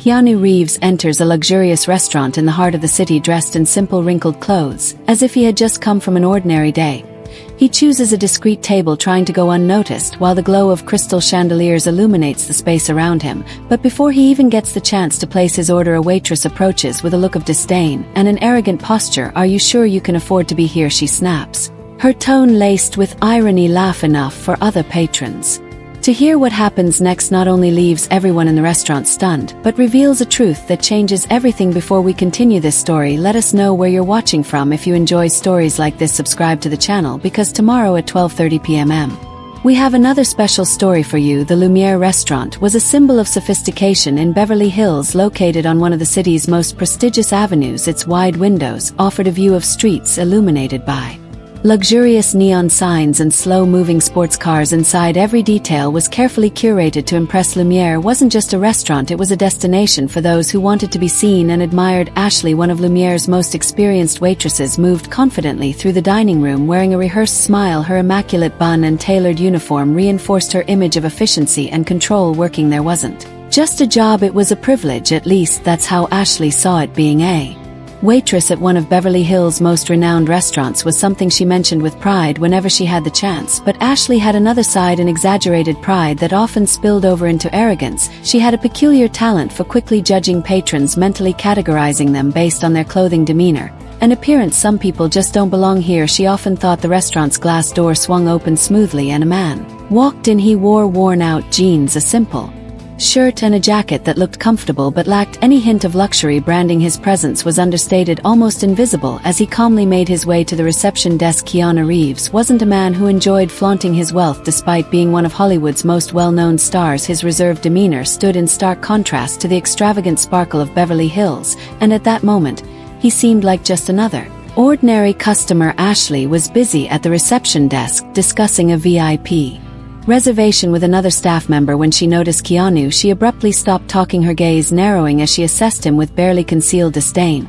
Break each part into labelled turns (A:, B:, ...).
A: Keanu Reeves enters a luxurious restaurant in the heart of the city dressed in simple wrinkled clothes, as if he had just come from an ordinary day. He chooses a discreet table trying to go unnoticed while the glow of crystal chandeliers illuminates the space around him, but before he even gets the chance to place his order, a waitress approaches with a look of disdain and an arrogant posture. "Are you sure you can afford to be here?" she snaps, her tone laced with irony. "Laugh enough for other patrons." To hear what happens next not only leaves everyone in the restaurant stunned, but reveals a truth that changes everything. Before we continue this story, let us know where you're watching from. If you enjoy stories like this, subscribe to the channel, because tomorrow at 12:30 p.m. we have another special story for you. The Lumiere restaurant was a symbol of sophistication in Beverly Hills, located on one of the city's most prestigious avenues. Its wide windows offered a view of streets illuminated by luxurious neon signs and slow-moving sports cars. Inside, every detail was carefully curated to impress. Lumiere wasn't just a restaurant, it was a destination for those who wanted to be seen and admired. Ashley, one of Lumiere's most experienced waitresses, moved confidently through the dining room wearing a rehearsed smile. Her immaculate bun and tailored uniform reinforced her image of efficiency and control. Working there wasn't just a job, it was a privilege. At least that's how Ashley saw it. Being a waitress at one of Beverly Hills' most renowned restaurants was something she mentioned with pride whenever she had the chance. But Ashley had another side, an exaggerated pride that often spilled over into arrogance. She had a peculiar talent for quickly judging patrons, mentally categorizing them based on their clothing, demeanor, and appearance. Some people just don't belong here, she often thought. The restaurant's glass door swung open smoothly and a man walked in. He wore worn-out jeans, a simple shirt, and a jacket that looked comfortable but lacked any hint of luxury branding. His presence was understated, almost invisible, as he calmly made his way to the reception desk. Keanu Reeves wasn't a man who enjoyed flaunting his wealth. Despite being one of Hollywood's most well-known stars, his reserved demeanor stood in stark contrast to the extravagant sparkle of Beverly Hills, and at that moment, he seemed like just another ordinary customer. Ashley was busy at the reception desk discussing a VIP reservation with another staff member. When she noticed Keanu, she abruptly stopped talking, her gaze narrowing as she assessed him with barely concealed disdain.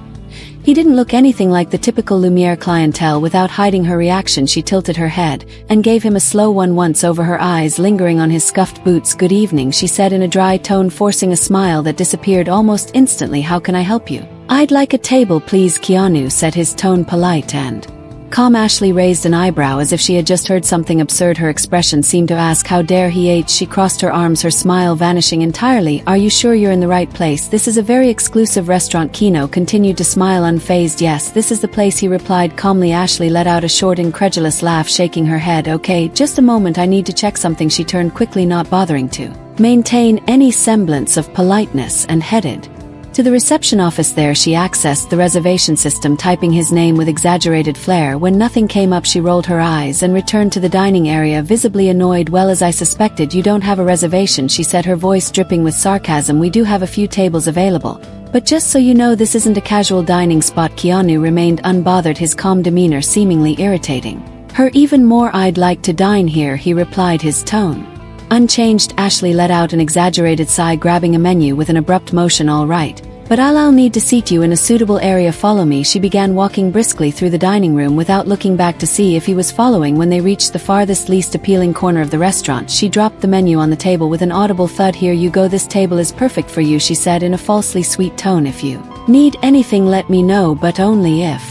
A: He didn't look anything like the typical Lumiere clientele. Without hiding her reaction, she tilted her head and gave him a slow one, once over her eyes lingering on his scuffed boots. "Good evening," she said in a dry tone, forcing a smile that disappeared almost instantly. "How can I help you?" "I'd like a table, please," Keanu said, his tone polite and calm. Ashley raised an eyebrow as if she had just heard something absurd. Her expression seemed to ask, "How dare he?" She crossed her arms, her smile vanishing entirely. "Are you sure you're in the right place? This is a very exclusive restaurant." Keanu continued to smile unfazed. "Yes, this is the place," he replied calmly. Ashley let out a short, incredulous laugh, shaking her head. "Okay, just a moment, I need to check something." She turned quickly, not bothering to maintain any semblance of politeness, and headed to the reception office. There she accessed the reservation system, typing his name with exaggerated flair. When nothing came up, she rolled her eyes and returned to the dining area, visibly annoyed. "Well, as I suspected, you don't have a reservation," she said, her voice dripping with sarcasm. "We do have a few tables available, but just so you know, this isn't a casual dining spot." Keanu remained unbothered, his calm demeanor seemingly irritating her even more. "I'd like to dine here," he replied, his tone unchanged. Ashley let out an exaggerated sigh, grabbing a menu with an abrupt motion. "All right, but I'll need to seat you in a suitable area. Follow me." She began walking briskly through the dining room without looking back to see if he was following. When they reached the farthest, least appealing corner of the restaurant, she dropped the menu on the table with an audible thud. "Here you go, this table is perfect for you," she said in a falsely sweet tone. "If you need anything, let me know, but only if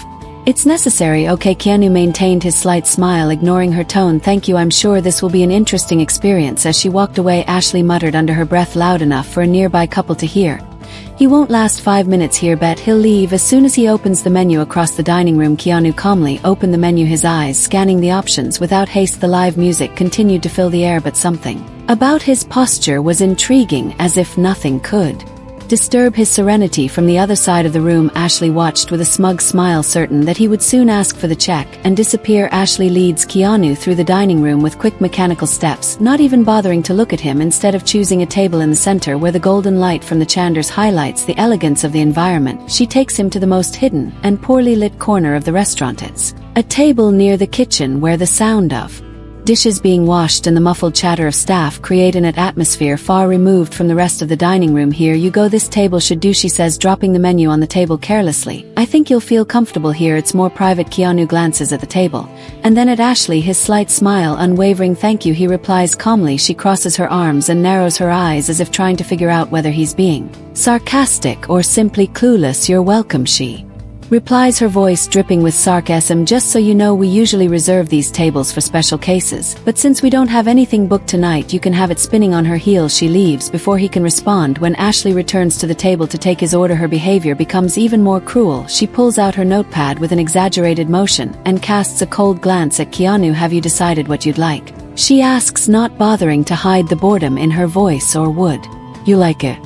A: it's necessary." "Okay." Keanu maintained his slight smile, ignoring her tone. "Thank you, I'm sure this will be an interesting experience." As she walked away, Ashley muttered under her breath, loud enough for a nearby couple to hear, "He won't last 5 minutes here. Bet he'll leave as soon as he opens the menu." Across the dining room, Keanu calmly opened the menu, his eyes scanning the options without haste. The live music continued to fill the air, but something about his posture was intriguing, as if nothing could disturb his serenity. From the other side of the room, Ashley watched with a smug smile, certain that he would soon ask for the check and disappear. Ashley leads Keanu through the dining room with quick mechanical steps, not even bothering to look at him. Instead of choosing a table in the center where the golden light from the chandeliers highlights the elegance of the environment, she takes him to the most hidden and poorly lit corner of the restaurant. It's a table near the kitchen where the sound of dishes being washed and the muffled chatter of staff create an atmosphere far removed from the rest of the dining room. Here you go, this table should do, she says, dropping the menu on the table carelessly. I think you'll feel comfortable here, it's more private. Keanu glances at the table, and then at Ashley, his slight smile unwavering. Thank you, he replies calmly. She crosses her arms and narrows her eyes as if trying to figure out whether he's being sarcastic or simply clueless. You're welcome, she replies, her voice dripping with sarcasm. Just so you know, we usually reserve these tables for special cases, but since we don't have anything booked tonight, you can have it. Spinning on her heels, she leaves before he can respond. When Ashley returns to the table to take his order, her behavior becomes even more cruel. She pulls out her notepad with an exaggerated motion and casts a cold glance at Keanu. Have you decided what you'd like? She asks, not bothering to hide the boredom in her voice. Or would you like it?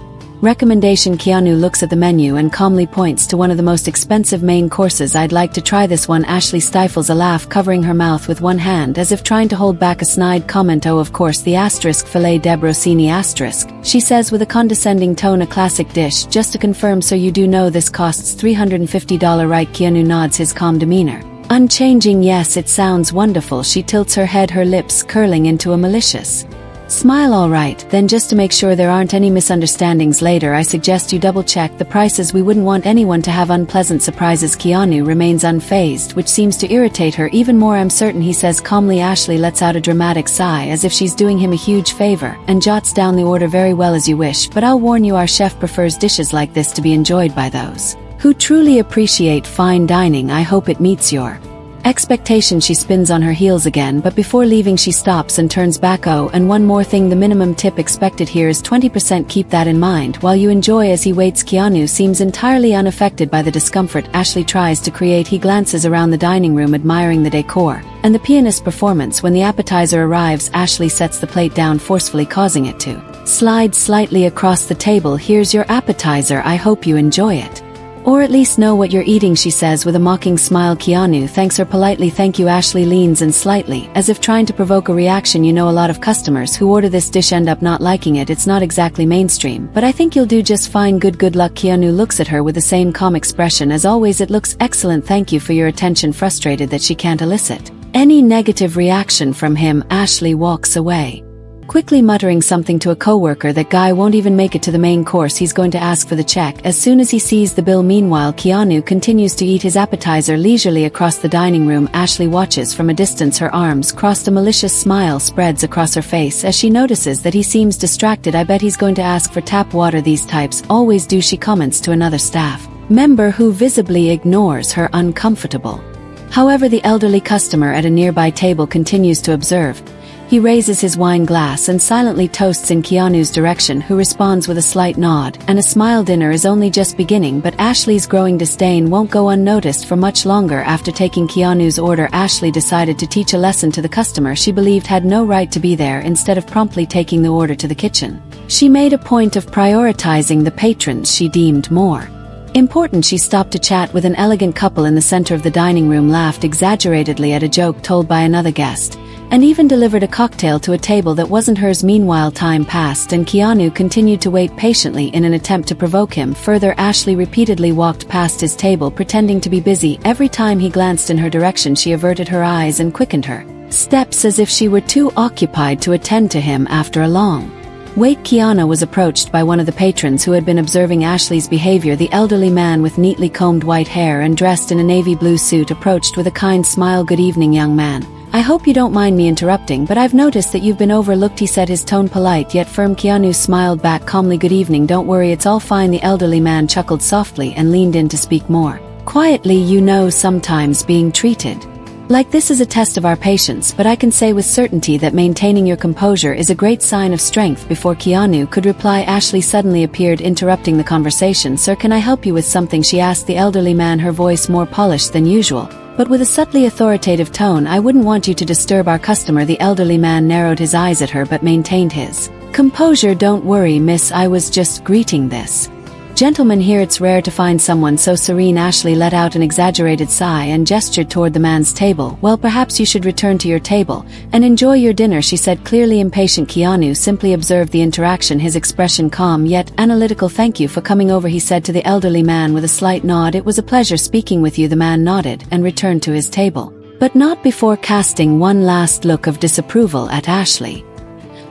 A: Recommendation. Keanu looks at the menu and calmly points to one of the most expensive main courses. I'd like to try this one. Ashley stifles a laugh, covering her mouth with one hand as if trying to hold back a snide comment. Oh, of course, the asterisk filet de Rossini asterisk, she says with a condescending tone. A classic dish. Just to confirm, so you do know this costs $350, right? Keanu nods, his calm demeanor unchanging. Yes, it sounds wonderful. She tilts her head, her lips curling into a malicious smile. All right, then, just to make sure there aren't any misunderstandings later, I suggest you double-check the prices. We wouldn't want anyone to have unpleasant surprises. Keanu remains unfazed, which seems to irritate her even more. I'm certain, he says calmly. Ashley lets out a dramatic sigh as if she's doing him a huge favor and jots down the order. Very well, as you wish, but I'll warn you, our chef prefers dishes like this to be enjoyed by those who truly appreciate fine dining. I hope it meets your expectation. She spins on her heels again, but before leaving she stops and turns back. Oh, and one more thing, the minimum tip expected here is 20%. Keep that in mind while you enjoy. As he waits, Keanu seems entirely unaffected by the discomfort Ashley tries to create. He glances around the dining room, admiring the decor and the pianist's performance. When the appetizer arrives, Ashley sets the plate down forcefully, causing it to slide slightly across the table. Here's your appetizer, I hope you enjoy it. Or at least know what you're eating, she says with a mocking smile. Keanu thanks her politely. Thank you. Ashley leans in slightly, as if trying to provoke a reaction. You know, a lot of customers who order this dish end up not liking it. It's not exactly mainstream, but I think you'll do just fine. Good luck. Keanu looks at her with the same calm expression as always. It looks excellent. Thank you for your attention. Frustrated that she can't elicit any negative reaction from him, Ashley walks away, quickly muttering something to a coworker that guy won't even make it to the main course. He's going to ask for the check as soon as he sees the bill. Meanwhile, Keanu continues to eat his appetizer leisurely across the dining room. Ashley watches from a distance, her arms crossed. A malicious smile spreads across her face as she notices that he seems distracted. I bet he's going to ask for tap water. These types always do, she comments to another staff member who visibly ignores her uncomfortable. However, the elderly customer at a nearby table continues to observe. He raises his wine glass and silently toasts in Keanu's direction, who responds with a slight nod and a smile. Dinner is only just beginning, but Ashley's growing disdain won't go unnoticed for much longer. After taking Keanu's order, Ashley decided to teach a lesson to the customer she believed had no right to be there. Instead of promptly taking the order to the kitchen, she made a point of prioritizing the patrons she deemed more important. She stopped to chat with an elegant couple in the center of the dining room, laughed exaggeratedly at a joke told by another guest, and even delivered a cocktail to a table that wasn't hers. Meanwhile, time passed and Keanu continued to wait patiently in an attempt to provoke him further. Ashley repeatedly walked past his table, pretending to be busy. Every time he glanced in her direction, she averted her eyes and quickened her steps as if she were too occupied to attend to him. After a long wait, Keanu was approached by one of the patrons who had been observing Ashley's behavior. The elderly man with neatly combed white hair and dressed in a navy blue suit approached with a kind smile. Good evening, young man. I hope you don't mind me interrupting, but I've noticed that you've been overlooked, he said, his tone polite yet firm. Keanu smiled back calmly. Good evening, don't worry, it's all fine. The elderly man chuckled softly and leaned in to speak more quietly. You know, sometimes being treated like this is a test of our patience, but I can say with certainty that maintaining your composure is a great sign of strength. Before Keanu could reply, Ashley suddenly appeared, interrupting the conversation. Sir, can I help you with something? She asked the elderly man, her voice more polished than usual, but with a subtly authoritative tone. I wouldn't want you to disturb our customer. The elderly man narrowed his eyes at her but maintained his composure. Don't worry, miss, I was just greeting this gentleman here. It's rare to find someone so serene. Ashley let out an exaggerated sigh and gestured toward the man's table. Well, perhaps you should return to your table and enjoy your dinner, she said, clearly impatient. Keanu simply observed the interaction, his expression calm yet analytical. Thank you for coming over, he said to the elderly man with a slight nod. It was a pleasure speaking with you. The man nodded and returned to his table. But not before casting one last look of disapproval at Ashley,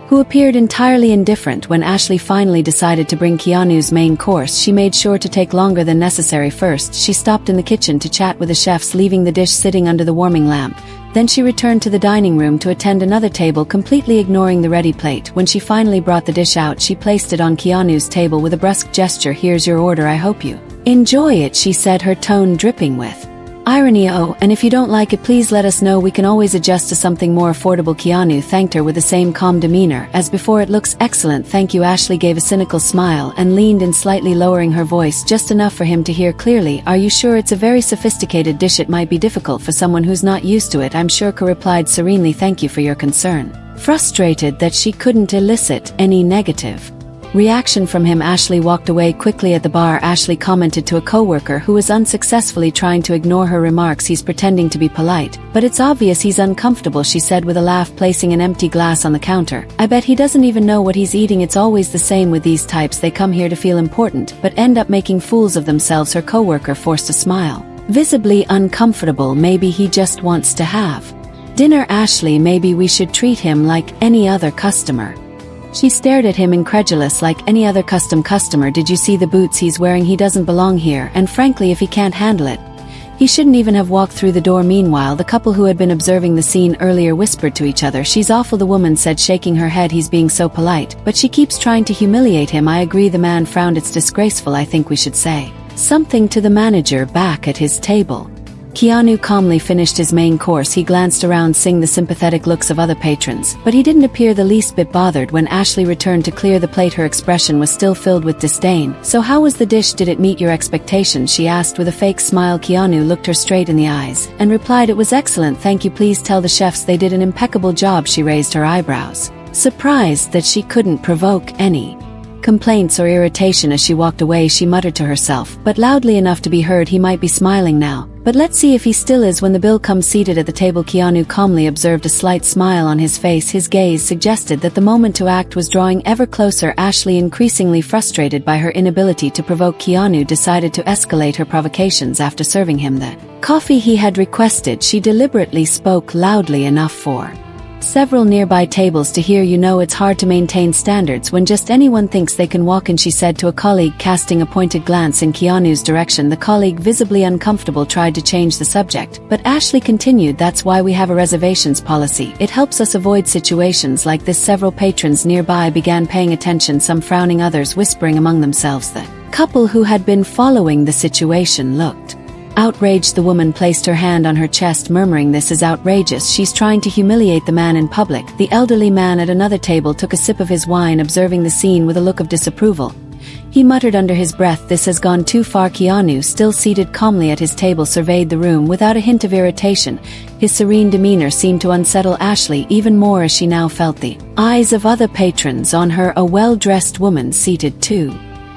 A: who appeared entirely indifferent. When Ashley finally decided to bring Keanu's main course, she made sure to take longer than necessary. First, she stopped in the kitchen to chat with the chefs, leaving the dish sitting under the warming lamp. Then she returned to the dining room to attend another table, completely ignoring the ready plate. When she finally brought the dish out, she placed it on Keanu's table with a brusque gesture. "Here's your order, I hope you enjoy it," she said, her tone dripping with irony. "Oh, and if you don't like it, please let us know. We can always adjust to something more affordable." Keanu thanked her with the same calm demeanor as before. "It looks excellent, thank you." Ashley gave a cynical smile and leaned in, slightly lowering her voice just enough for him to hear clearly. "Are you sure? It's a very sophisticated dish. It might be difficult for someone who's not used to it, I'm sure." Ke replied serenely, "Thank you for your concern." Frustrated that she couldn't elicit any negative reaction from him, Ashley walked away quickly. At the bar, Ashley commented to a coworker who was unsuccessfully trying to ignore her remarks, "He's pretending to be polite, but it's obvious he's uncomfortable," she said with a laugh, placing an empty glass on the counter. "I bet he doesn't even know what he's eating. It's always the same with these types. They come here to feel important, but end up making fools of themselves." Her coworker forced a smile, visibly uncomfortable. "Maybe he just wants to have dinner, Ashley. Maybe we should treat him like any other customer." She stared at him, incredulous. "Like any other customer? Did you see the boots he's wearing? He doesn't belong here, and frankly, if he can't handle it, he shouldn't even have walked through the door." Meanwhile, the couple who had been observing the scene earlier whispered to each other. "She's awful," the woman said, shaking her head. "He's being so polite, but she keeps trying to humiliate him." "I agree," the man frowned. "It's disgraceful. I think we should say something to the manager back at his table." Keanu calmly finished his main course. He glanced around, seeing the sympathetic looks of other patrons, but he didn't appear the least bit bothered. When Ashley returned to clear the plate, her expression was still filled with disdain. "So how was the dish? Did it meet your expectations?" she asked with a fake smile. Keanu looked her straight in the eyes and replied, "It was excellent, thank you. Please tell the chefs they did an impeccable job." She raised her eyebrows, surprised that she couldn't provoke any complaints or irritation. As she walked away, she muttered to herself, but loudly enough to be heard, "He might be smiling now, but let's see if he still is when the bill comes." Seated at the table, Keanu calmly observed a slight smile on his face. His gaze suggested that the moment to act was drawing ever closer. Ashley, increasingly frustrated by her inability to provoke Keanu, decided to escalate her provocations. After serving him the coffee he had requested, she deliberately spoke loudly enough for several nearby tables to hear. "You know, it's hard to maintain standards when just anyone thinks they can walk in," she said to a colleague, casting a pointed glance in Keanu's direction. The colleague, visibly uncomfortable, tried to change the subject, but Ashley continued, "That's why we have a reservations policy. It helps us avoid situations like this." Several patrons nearby began paying attention, some frowning, others whispering among themselves. The couple who had been following the situation looked outraged. The woman placed her hand on her chest, murmuring, "This is outrageous. She's trying to humiliate the man in public." The elderly man at another table took a sip of his wine, observing the scene with a look of disapproval. He muttered under his breath, "This has gone too far." Keanu, still seated calmly at his table, surveyed the room without a hint of irritation. His serene demeanor seemed to unsettle Ashley even more as she now felt the eyes of other patrons on her. A well-dressed woman seated two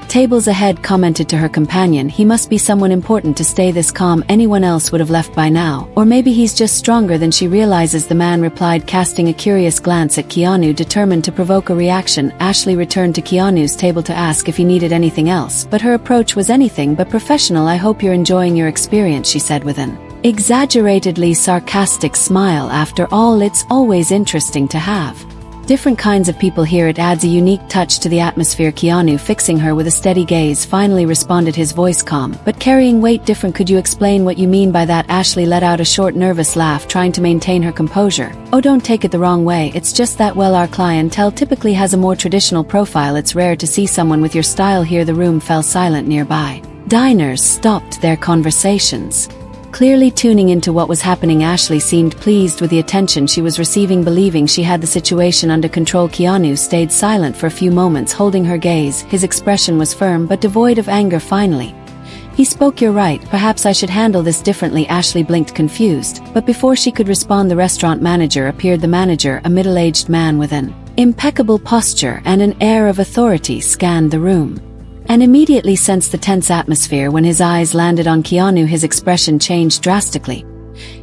A: tables ahead commented to her companion, "He must be someone important to stay this calm. Anyone else would have left by now. Or maybe he's just stronger than she realizes." The man replied, casting a curious glance at Keanu, determined to provoke a reaction. Ashley returned to Keanu's table to ask if he needed anything else, but her approach was anything but professional. "I hope you're enjoying your experience," she said with an exaggeratedly sarcastic smile. "After all, it's always interesting to have different kinds of people here. It adds a unique touch to the atmosphere." Keanu, fixing her with a steady gaze, finally responded, his voice calm but carrying weight. "Different? Could you explain what you mean by that?" Ashley let out a short, nervous laugh, trying to maintain her composure. "Oh, don't take it the wrong way. It's just that, well, our clientele typically has a more traditional profile. It's rare to see someone with your style here." The room fell silent. Nearby diners stopped their conversations, clearly tuning into what was happening. Ashley seemed pleased with the attention she was receiving, believing she had the situation under control. Keanu stayed silent for a few moments, holding her gaze. His expression was firm but devoid of anger. Finally, he spoke, "You're right. Perhaps I should handle this differently." Ashley blinked, confused, but before she could respond, the restaurant manager appeared. The manager, a middle-aged man with an impeccable posture and an air of authority, scanned the room and immediately sensed the tense atmosphere. When his eyes landed on Keanu, his expression changed drastically.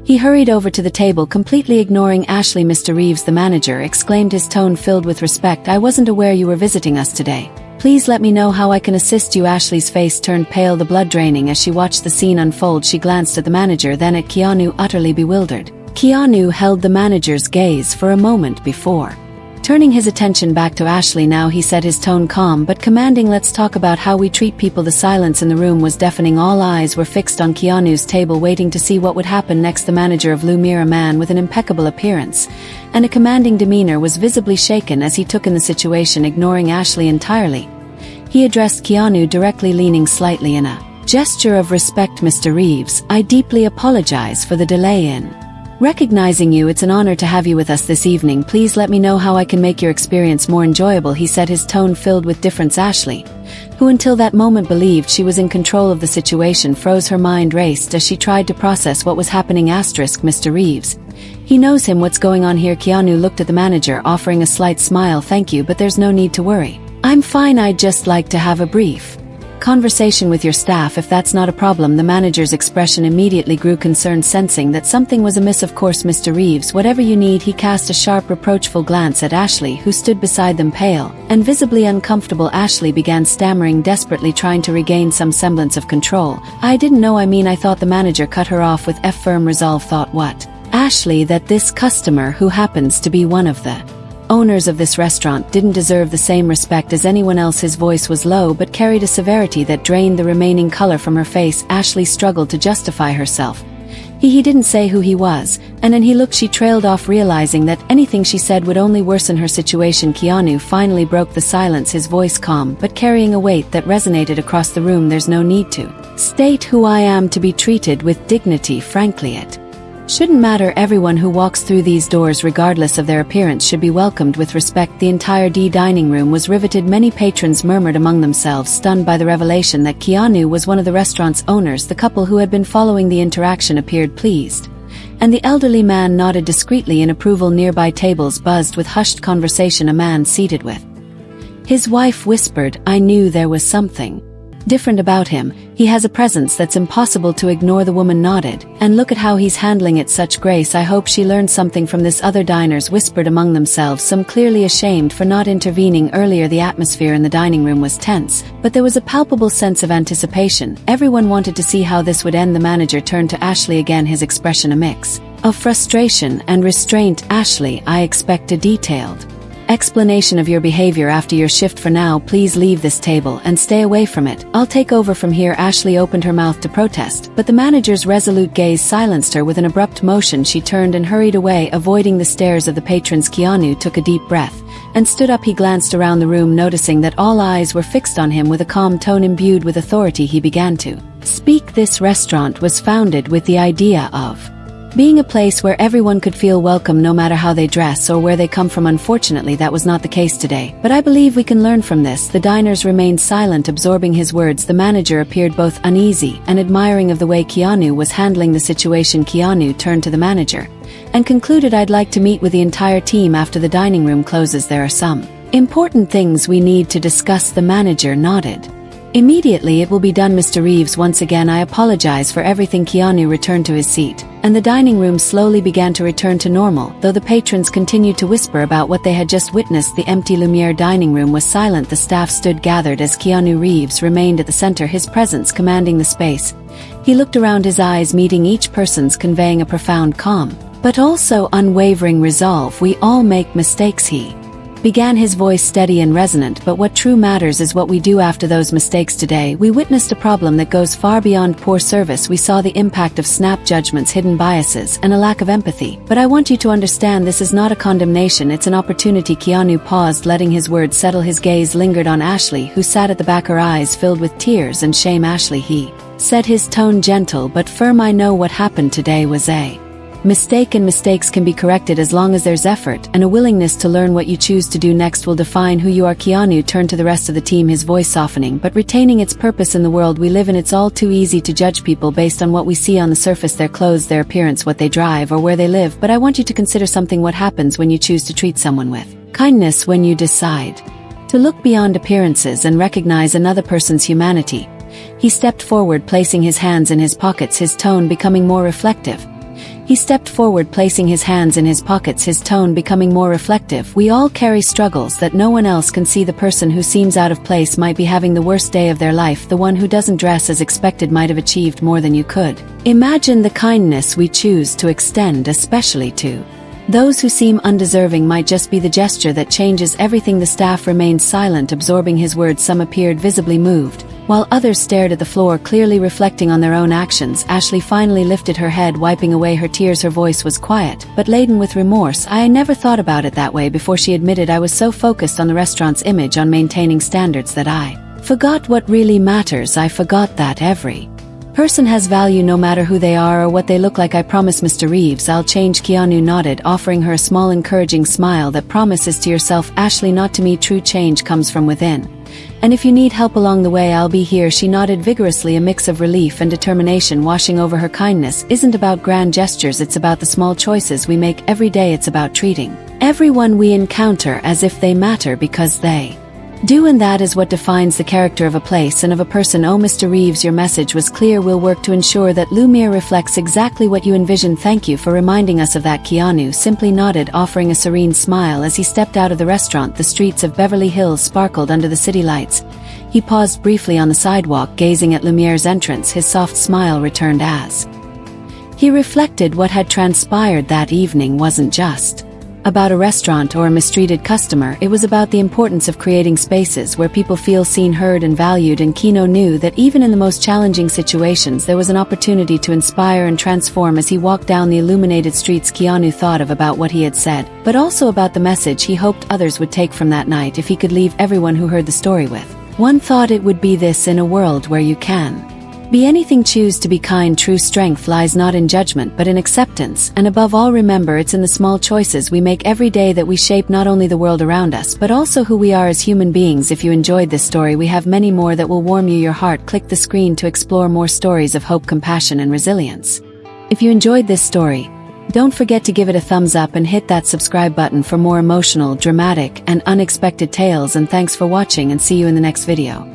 A: He hurried over to the table, completely ignoring Ashley. "Mr. Reeves," the manager exclaimed, his tone filled with respect, "I wasn't aware you were visiting us today. Please let me know how I can assist you." Ashley's face turned pale, the blood draining as she watched the scene unfold. She glanced at the manager, then at Keanu, utterly bewildered. Keanu held the manager's gaze for a moment before turning his attention back to Ashley. Now he said, his tone calm but commanding, "Let's talk about how we treat people." The silence in the room was deafening. All eyes were fixed on Keanu's table, waiting to see what would happen next. The manager of Lumiere, a man with an impeccable appearance and a commanding demeanor, was visibly shaken as he took in the situation, ignoring Ashley entirely. He addressed Keanu directly, leaning slightly in a gesture of respect. "Mr. Reeves, I deeply apologize for the delay in recognizing you. It's an honor to have you with us this evening. Please let me know how I can make your experience more enjoyable," he said, his tone filled with difference. Ashley, who until that moment believed she was in control of the situation, froze. Her mind raced as she tried to process what was happening. Mr. Reeves. He knows him. What's going on here? Keanu looked at the manager, offering a slight smile. "Thank you, but there's no need to worry. I'm fine. I'd just like to have a brief conversation with your staff, if that's not a problem." The manager's expression immediately grew concerned, sensing that something was amiss. "Of course, Mr. Reeves, whatever you need." He cast a sharp, reproachful glance at Ashley, who stood beside them, pale and visibly uncomfortable. Ashley began stammering, desperately trying to regain some semblance of control. "I didn't know. I thought." The manager cut her off with firm resolve. "Thought what?" "Ashley, that this customer, who happens to be one of the owners of this restaurant, didn't deserve the same respect as anyone else." His voice was low but carried a severity that drained the remaining color from her face. Ashley struggled to justify herself. He didn't say who he was, and then he looked. She trailed off, realizing that anything she said would only worsen her situation. Keanu finally broke the silence, his voice calm but carrying a weight that resonated across the room. "There's no need to state who I am to be treated with dignity. Frankly, it shouldn't matter. Everyone who walks through these doors, regardless of their appearance, should be welcomed with respect." The entire dining room was riveted. Many patrons murmured among themselves, stunned by the revelation that Keanu was one of the restaurant's owners. The couple who had been following the interaction appeared pleased, and the elderly man nodded discreetly in approval. Nearby tables buzzed with hushed conversation. A man seated with his wife whispered, "I knew there was something different about him. He has a presence that's impossible to ignore." The woman nodded. "And look at how he's handling it, such grace. I hope she learned something from this." Other diners whispered among themselves, some clearly ashamed for not intervening earlier. The atmosphere in the dining room was tense, but there was a palpable sense of anticipation. Everyone wanted to see how this would end. The manager turned to Ashley again, his expression a mix of frustration and restraint. "Ashley, I expect a detailed explanation of your behavior after your shift. For now, please leave this table and stay away from it. I'll take over from here." Ashley opened her mouth to protest, but the manager's resolute gaze silenced her. With an abrupt motion, she turned and hurried away, avoiding the stares of the patrons. Keanu took a deep breath and stood up. He glanced around the room, noticing that all eyes were fixed on him. With a calm tone imbued with authority, he began to speak. "This restaurant was founded with the idea of being a place where everyone could feel welcome, no matter how they dress or where they come from. Unfortunately, that was not the case today, but I believe we can learn from this." The diners remained silent, absorbing his words. The manager appeared both uneasy and admiring of the way Keanu was handling the situation. Keanu turned to the manager and concluded, "I'd like to meet with the entire team after the dining room closes. There are some important things we need to discuss." The manager nodded. "Immediately, it will be done, Mr. Reeves. Once again, I apologize for everything." Keanu returned to his seat, and the dining room slowly began to return to normal, though the patrons continued to whisper about what they had just witnessed. The empty Lumiere dining room was silent. The staff stood gathered as Keanu Reeves remained at the center, his presence commanding the space. He looked around, his eyes meeting each person's, conveying a profound calm but also unwavering resolve. "We all make mistakes," he began, his voice steady and resonant, "but what true matters is what we do after those mistakes. Today, we witnessed a problem that goes far beyond poor service. We saw the impact of snap judgments, hidden biases, and a lack of empathy. But I want you to understand, this is not a condemnation, it's an opportunity." Keanu paused, letting his words settle. His gaze lingered on Ashley, who sat at the back, her eyes filled with tears and shame. "Ashley," he said, his tone gentle but firm, "I know what happened today was a mistake, and mistakes can be corrected as long as there's effort and a willingness to learn. What you choose to do next will define who you are." Keanu turned to the rest of the team, his voice softening but retaining its purpose. "In the world we live in, it's all too easy to judge people based on what we see on the surface, their clothes, their appearance, what they drive, or where they live. But I want you to consider something: what happens when you choose to treat someone with kindness, when you decide to look beyond appearances and recognize another person's humanity." He stepped forward, placing his hands in his pockets, his tone becoming more reflective. He stepped forward, placing his hands in his pockets, his tone becoming more reflective. We all carry struggles that no one else can see. The person who seems out of place might be having the worst day of their life. The one who doesn't dress as expected might have achieved more than you could. Imagine the kindness we choose to extend, especially to those who seem undeserving, might just be the gesture that changes everything. The staff remained silent, absorbing his words. Some appeared visibly moved, while others stared at the floor, clearly reflecting on their own actions. Ashley finally lifted her head, wiping away her tears. Her voice was quiet, but laden with remorse. I never thought about it that way before, she admitted. I was so focused on the restaurant's image, on maintaining standards, that I forgot what really matters. I forgot that every person has value, no matter who they are or what they look like. I promise, Mr. Reeves, I'll change. Keanu nodded, offering her a small encouraging smile. That promise is to yourself, Ashley, not to me. True change comes from within. And if you need help along the way, I'll be here. She nodded vigorously, a mix of relief and determination washing over her. Kindness isn't about grand gestures, it's about the small choices we make every day. It's about treating everyone we encounter as if they matter, because they do, and that is what defines the character of a place and of a person. Oh, Mr. Reeves, your message was clear. We'll work to ensure that Lumiere reflects exactly what you envisioned. Thank you for reminding us of that. Keanu simply nodded, offering a serene smile as he stepped out of the restaurant. The streets of Beverly Hills sparkled under the city lights. He paused briefly on the sidewalk, gazing at Lumiere's entrance. His soft smile returned as he reflected what had transpired that evening wasn't just about a restaurant or a mistreated customer. It was about the importance of creating spaces where people feel seen, heard, and valued. And Keanu knew that even in the most challenging situations, there was an opportunity to inspire and transform. As he walked down the illuminated streets, Keanu thought about what he had said, but also about the message he hoped others would take from that night. If he could leave everyone who heard the story with one thought, it would be this: in a world where you can be anything, choose to be kind. True strength lies not in judgment but in acceptance, and above all, remember, it's in the small choices we make every day that we shape not only the world around us but also who we are as human beings. If you enjoyed this story, we have many more that will warm your heart. Click the screen to explore more stories of hope, compassion, and resilience. If you enjoyed this story, don't forget to give it a thumbs up and hit that subscribe button for more emotional, dramatic, and unexpected tales. And thanks for watching, and see you in the next video.